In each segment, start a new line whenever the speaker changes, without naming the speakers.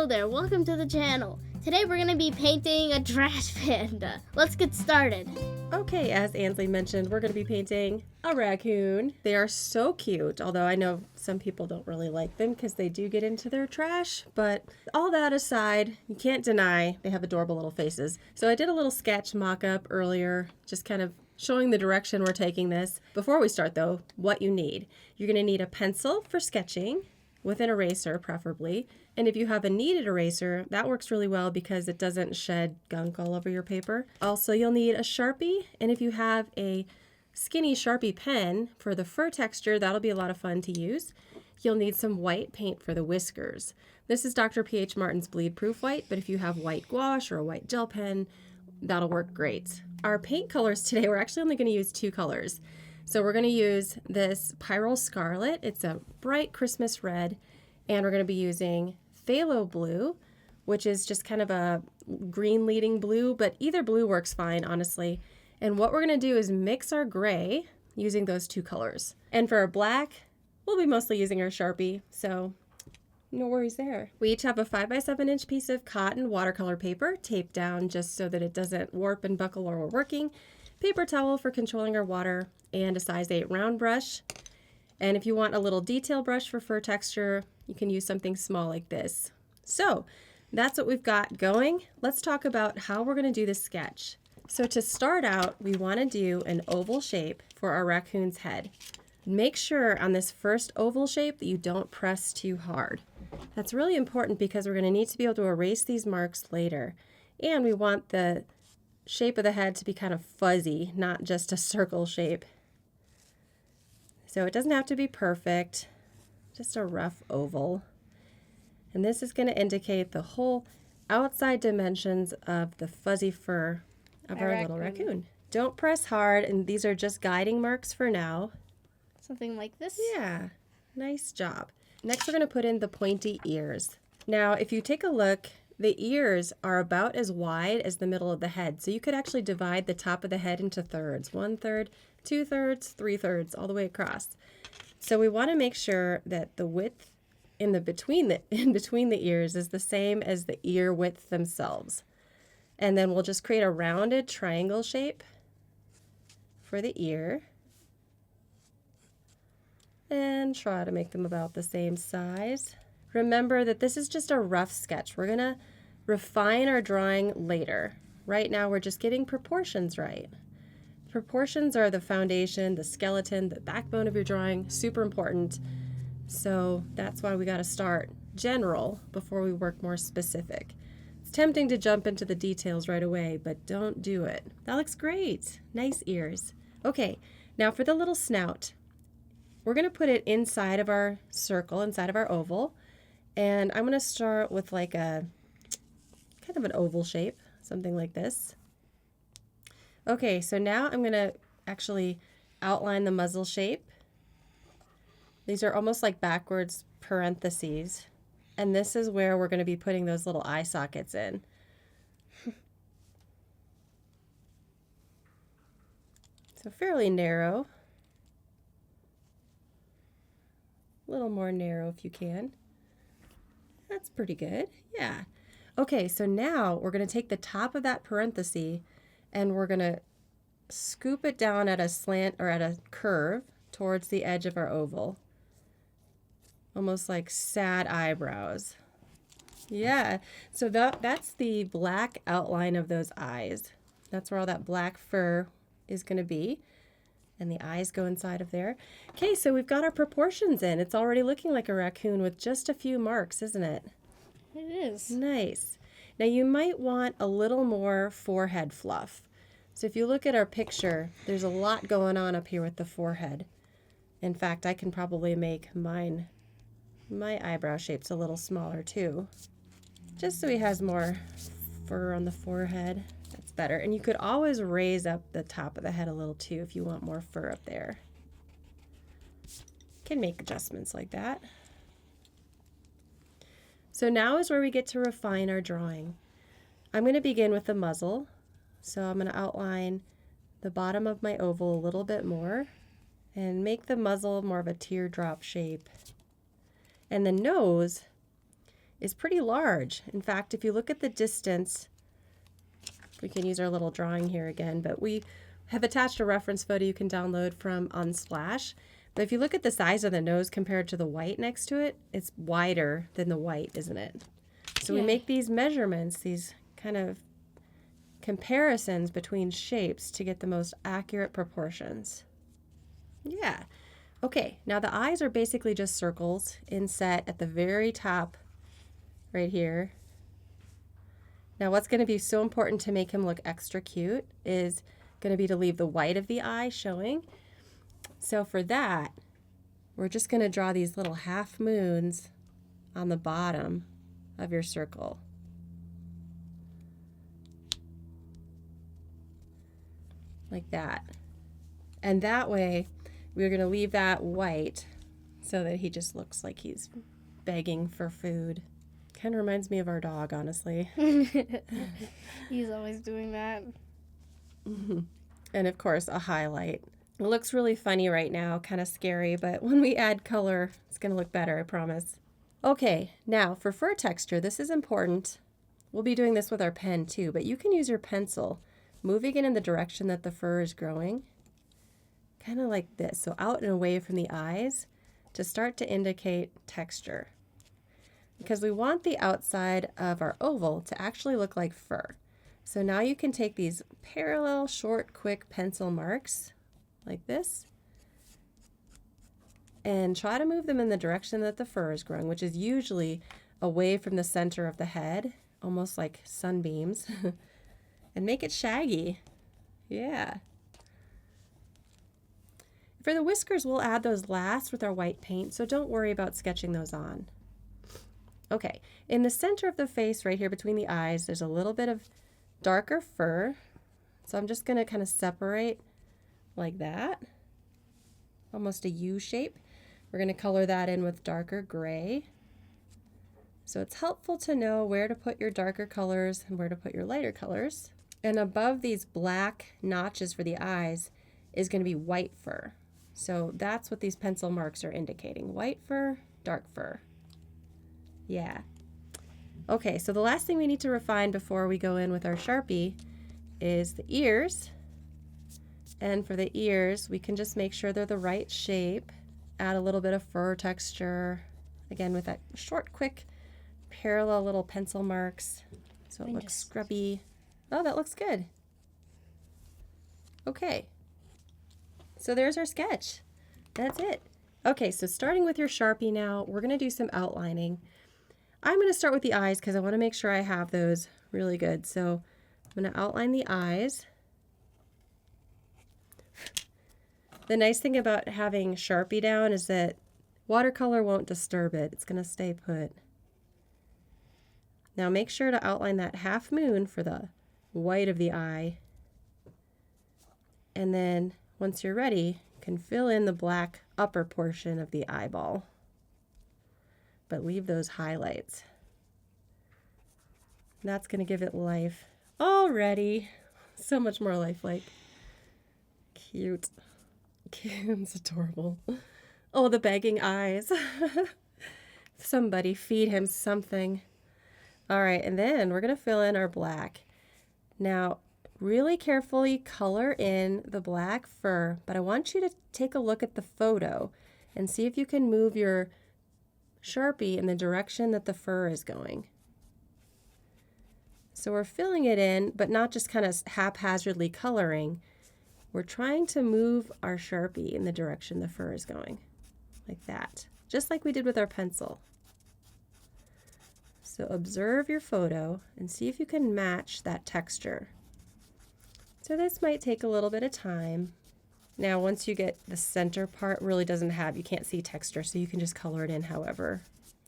there, welcome to the channel. Today we're going to be painting a trash panda. Let's get started.
Okay, as Ansley mentioned, we're going to be painting a raccoon. They are so cute, although I know some people don't really like them because they do get into their trash. But all that aside, you can't deny they have adorable little faces. So I did a little sketch mock-up earlier, just kind of showing the direction we're taking this. Before we start though, what you need. You're going to need a pencil for sketching, with an eraser preferably. And if you have a kneaded eraser, that works really well because it doesn't shed gunk all over your paper. Also, you'll need a Sharpie, and if you have a skinny Sharpie pen for the fur texture, that'll be a lot of fun to use. You'll need some white paint for the whiskers. This is Dr. P.H. Martin's Bleed Proof White, but if you have white gouache or a white gel pen, that'll work great. Our paint colors today, we're actually only going to use 2 colors. So we're going to use this Pyrrole Scarlet. It's a bright Christmas red, and we're going to be using Phthalo blue, which is just kind of a green leading blue, but either blue works fine, honestly. And what we're going to do is mix our gray using those 2 colors. And for our black, we'll be mostly using our Sharpie, so no worries there. We each have a 5x7 inch piece of cotton watercolor paper taped down just so that it doesn't warp and buckle while we're working, paper towel for controlling our water, and a size 8 round brush. And if you want a little detail brush for fur texture, you can use something small like this. So that's what we've got going. Let's talk about how we're going to do this sketch. So to start out, we want to do an oval shape for our raccoon's head. Make sure on this first oval shape that you don't press too hard. That's really important because we're going to need to be able to erase these marks later. And we want the shape of the head to be kind of fuzzy, not just a circle shape. So it doesn't have to be perfect, just a rough oval. And this is going to indicate the whole outside dimensions of the fuzzy fur of our little raccoon. Don't press hard, and these are just guiding marks for now.
Something like this?
Yeah, nice job. Next we're going to put in the pointy ears. Now if you take a look, the ears are about as wide as the middle of the head. So you could actually divide the top of the head into thirds. 1/3, 2/3, 3/3, all the way across. So we want to make sure that the width in between the ears is the same as the ear width themselves. And then we'll just create a rounded triangle shape for the ear. And try to make them about the same size. Remember that this is just a rough sketch. We're going to refine our drawing later. Right now we're just getting proportions right. Proportions are the foundation, the skeleton, the backbone of your drawing, super important. So that's why we got to start general before we work more specific. It's tempting to jump into the details right away, but don't do it. That looks great. Nice ears. Okay, now for the little snout. We're going to put it inside of our circle, inside of our oval. And I'm going to start with like a kind of an oval shape, something like this. Okay, so now I'm going to actually outline the muzzle shape. These are almost like backwards parentheses. And this is where we're going to be putting those little eye sockets in. So fairly narrow. A little more narrow if you can. That's pretty good. Yeah. Okay, so now we're going to take the top of that parenthesis and we're going to scoop it down at a slant or at a curve towards the edge of our oval. Almost like sad eyebrows. Yeah, so that's the black outline of those eyes. That's where all that black fur is going to be. And the eyes go inside of there. Okay, so we've got our proportions in. It's already looking like a raccoon with just a few marks, isn't it?
It is.
Nice. Now you might want a little more forehead fluff. So if you look at our picture, there's a lot going on up here with the forehead. In fact, I can probably make my eyebrow shapes a little smaller too. Just so he has more fur on the forehead. That's better. And you could always raise up the top of the head a little too if you want more fur up there. Can make adjustments like that. So now is where we get to refine our drawing. I'm going to begin with the muzzle. So I'm going to outline the bottom of my oval a little bit more and make the muzzle more of a teardrop shape. And the nose is pretty large. In fact, if you look at the distance, we can use our little drawing here again, but we have attached a reference photo you can download from Unsplash. But if you look at the size of the nose compared to the white next to it, it's wider than the white, isn't it? So we make these measurements, these kind of comparisons between shapes to get the most accurate proportions. Yeah. Okay, now the eyes are basically just circles inset at the very top right here. Now what's going to be so important to make him look extra cute is going to be to leave the white of the eye showing. So for that, we're just going to draw these little half moons on the bottom of your circle. Like that. And that way, we're going to leave that white so that he just looks like he's begging for food. Kind of reminds me of our dog, honestly.
He's always doing that.
And of course, a highlight. It looks really funny right now, kind of scary, but when we add color, it's going to look better, I promise. Okay, now for fur texture, this is important. We'll be doing this with our pen too, but you can use your pencil, moving it in the direction that the fur is growing, kind of like this, so out and away from the eyes, to start to indicate texture. Because we want the outside of our oval to actually look like fur. So now you can take these parallel, short, quick pencil marks, like this, and try to move them in the direction that the fur is growing, which is usually away from the center of the head, almost like sunbeams, and make it shaggy. Yeah. For the whiskers, we'll add those last with our white paint, so don't worry about sketching those on. Okay, in the center of the face right here between the eyes, there's a little bit of darker fur. So I'm just going to kind of separate like that, almost a U shape. We're going to color that in with darker gray. So it's helpful to know where to put your darker colors and where to put your lighter colors. And above these black notches for the eyes is going to be white fur. So that's what these pencil marks are indicating. White fur, dark fur. Yeah. Okay, so the last thing we need to refine before we go in with our Sharpie is the ears. And for the ears, we can just make sure they're the right shape. Add a little bit of fur texture. Again, with that short, quick, parallel little pencil marks. So it looks scrubby. Oh, that looks good. Okay. So there's our sketch. That's it. Okay, so starting with your Sharpie now, we're going to do some outlining. I'm going to start with the eyes because I want to make sure I have those really good. So I'm going to outline the eyes. The nice thing about having Sharpie down is that watercolor won't disturb it. It's going to stay put. Now make sure to outline that half moon for the white of the eye. And then once you're ready, you can fill in the black upper portion of the eyeball. But leave those highlights. That's going to give it life already. So much more lifelike. Cute. It's adorable. Oh, the begging eyes. Somebody feed him something. All right, and then we're going to fill in our black. Now, really carefully color in the black fur, but I want you to take a look at the photo and see if you can move your Sharpie in the direction that the fur is going. So we're filling it in, but not just kind of haphazardly coloring. We're trying to move our Sharpie in the direction the fur is going, like that, just like we did with our pencil. So observe your photo and see if you can match that texture. So this might take a little bit of time. Now, once you get the center part, really doesn't have, you can't see texture, so you can just color it in however.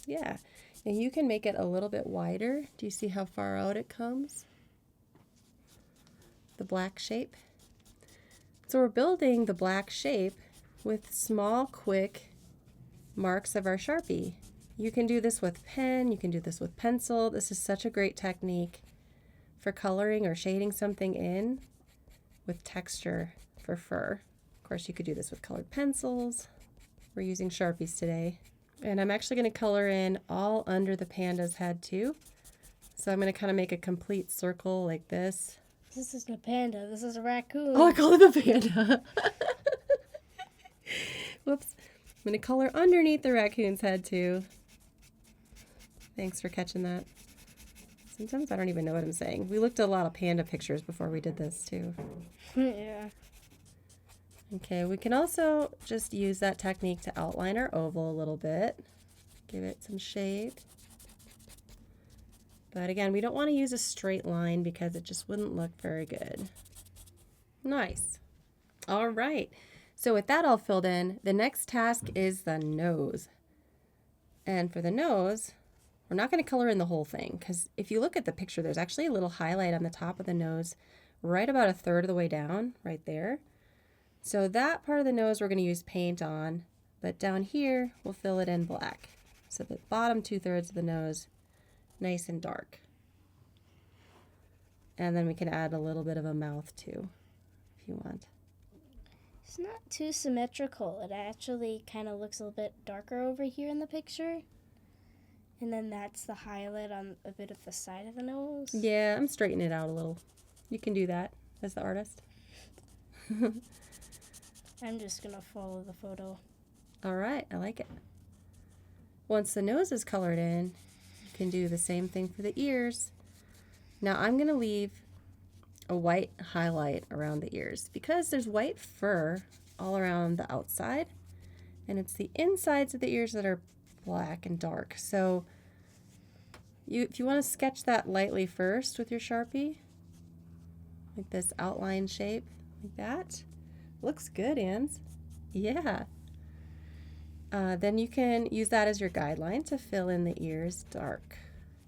Yeah, and you can make it a little bit wider. Do you see how far out it comes? The black shape. So we're building the black shape with small, quick marks of our Sharpie. You can do this with pen, you can do this with pencil. This is such a great technique for coloring or shading something in with texture for fur. Of course, you could do this with colored pencils. We're using Sharpies today. And I'm actually going to color in all under the panda's head too. So I'm going to kind of make a complete circle like this.
This isn't a panda. This is a raccoon.
Oh, I call it a panda. Whoops. I'm going to color underneath the raccoon's head too. Thanks for catching that. Sometimes I don't even know what I'm saying. We looked at a lot of panda pictures before we did this too.
Yeah.
Okay, we can also just use that technique to outline our oval a little bit. Give it some shape. But again, we don't want to use a straight line because it just wouldn't look very good. Nice. All right. So with that all filled in, the next task is the nose. And for the nose, we're not going to color in the whole thing because if you look at the picture, there's actually a little highlight on the top of the nose right about a third of the way down, right there. So that part of the nose we're going to use paint on, but down here we'll fill it in black. So the bottom 2/3 of the nose, nice and dark. And then we can add a little bit of a mouth too, if you want.
It's not too symmetrical. It actually kind of looks a little bit darker over here in the picture. And then that's the highlight on a bit of the side of the nose.
Yeah, I'm straightening it out a little. You can do that as the artist.
I'm just going to follow the photo.
All right, I like it. Once the nose is colored in, you can do the same thing for the ears. Now I'm going to leave a white highlight around the ears because there's white fur all around the outside, and it's the insides of the ears that are black and dark. So if you want to sketch that lightly first with your Sharpie, like this outline shape, like that. Looks good, Ans. Yeah. Then you can use that as your guideline to fill in the ears dark.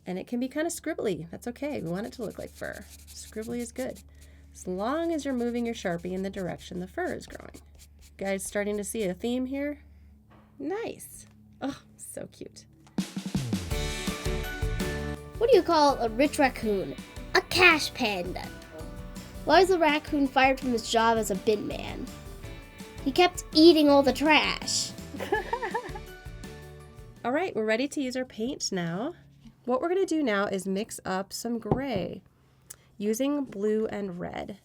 And it can be kind of scribbly. That's okay. We want it to look like fur. Scribbly is good. As long as you're moving your Sharpie in the direction the fur is growing. You guys starting to see a theme here? Nice. Oh, so cute.
What do you call a rich raccoon? A cash panda. Why was the raccoon fired from his job as a bin man? He kept eating all the trash.
All right, we're ready to use our paint now. What we're going to do now is mix up some gray using blue and red.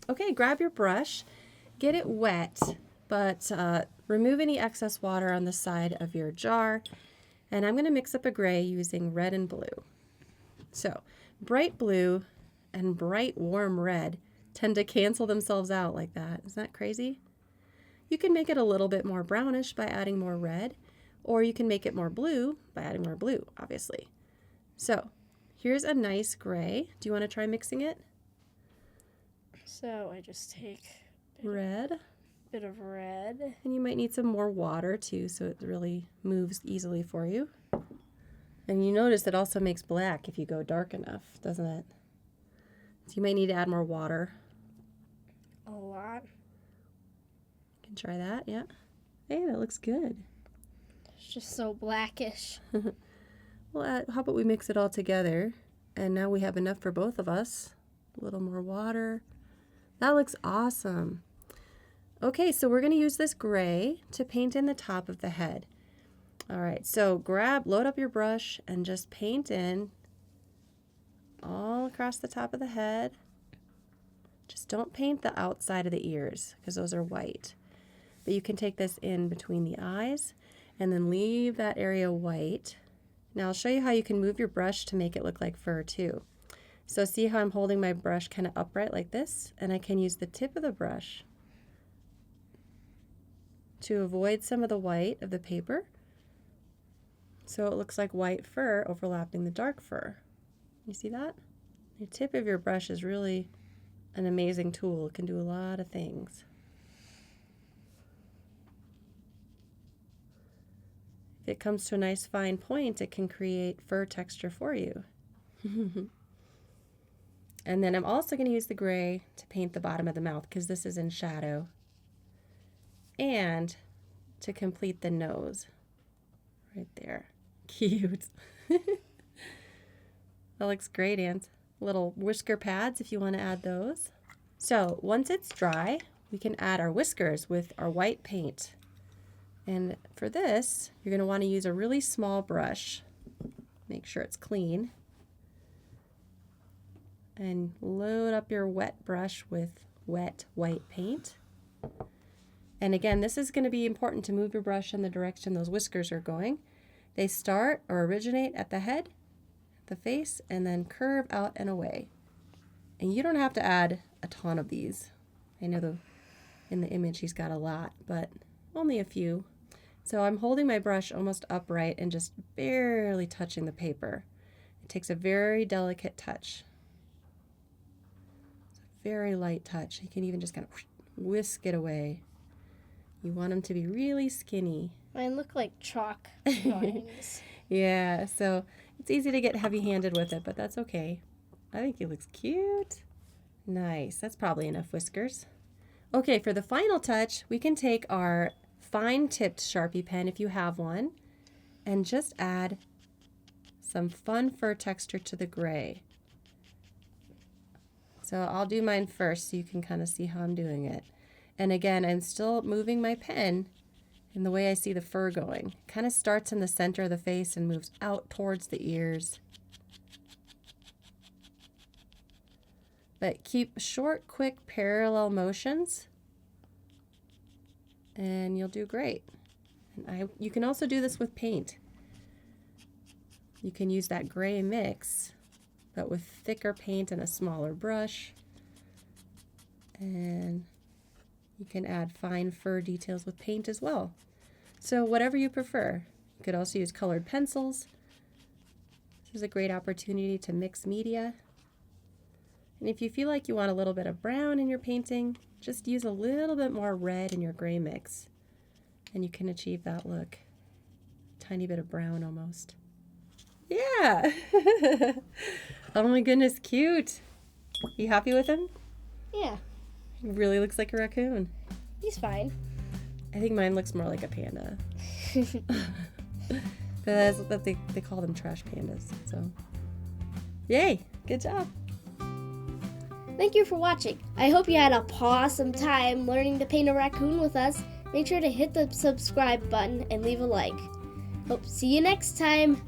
Okay, grab your brush, get it wet, but remove any excess water on the side of your jar. And I'm going to mix up a gray using red and blue. So, bright blue and bright warm red tend to cancel themselves out like that. Isn't that crazy? You can make it a little bit more brownish by adding more red, or you can make it more blue by adding more blue, obviously. So here's a nice gray. Do you want to try mixing it?
So I just take
Red.
bit of red.
And you might need some more water too, so it really moves easily for you. And you notice it also makes black if you go dark enough, doesn't it? So you might need to add more water.
A lot.
You can try that, yeah. Hey, that looks good.
It's just so blackish.
Well, how about we mix it all together? And now we have enough for both of us. A little more water. That looks awesome. Okay, so we're going to use this gray to paint in the top of the head. All right, so load up your brush and just paint in all across the top of the head. Just don't paint the outside of the ears because those are white. But you can take this in between the eyes and then leave that area white. Now I'll show you how you can move your brush to make it look like fur too. So see how I'm holding my brush kind of upright like this? And I can use the tip of the brush to avoid some of the white of the paper. So it looks like white fur overlapping the dark fur. You see that? The tip of your brush is really an amazing tool. It can do a lot of things. If it comes to a nice fine point, it can create fur texture for you. And then I'm also going to use the gray to paint the bottom of the mouth because this is in shadow. And to complete the nose. Right there. Cute. That looks great, Ant. Little whisker pads if you want to add those. So once it's dry, we can add our whiskers with our white paint. And for this, you're going to want to use a really small brush. Make sure it's clean. And load up your wet brush with wet white paint. And again, this is going to be important to move your brush in the direction those whiskers are going. They start or originate at the head, the face, and then curve out and away. And you don't have to add a ton of these. I know in the image he's got a lot, but only a few. So I'm holding my brush almost upright and just barely touching the paper. It takes a very delicate touch. It's a very light touch. You can even just kind of whisk it away. You want them to be really skinny.
Mine look like chalk lines.
Yeah, so it's easy to get heavy-handed with it, but that's okay. I think he looks cute. Nice. That's probably enough whiskers. Okay, for the final touch, we can take our fine-tipped Sharpie pen, if you have one, and just add some fun fur texture to the gray. So I'll do mine first so you can kind of see how I'm doing it. And again, I'm still moving my pen in the way I see the fur going. It kind of starts in the center of the face and moves out towards the ears. But keep short, quick, parallel motions, and you'll do great. And you can also do this with paint. You can use that gray mix, but with thicker paint and a smaller brush. And you can add fine fur details with paint as well. So whatever you prefer. You could also use colored pencils. This is a great opportunity to mix media. And if you feel like you want a little bit of brown in your painting, just use a little bit more red in your gray mix. And you can achieve that look. Tiny bit of brown almost. Yeah! Oh my goodness, cute! You happy with him?
Yeah.
He really looks like a raccoon.
He's fine.
I think mine looks more like a panda. But they call them trash pandas. So, yay! Good job!
Thank you for watching. I hope you had a awesome time learning to paint a raccoon with us. Make sure to hit the subscribe button and leave a like. Hope to see you next time.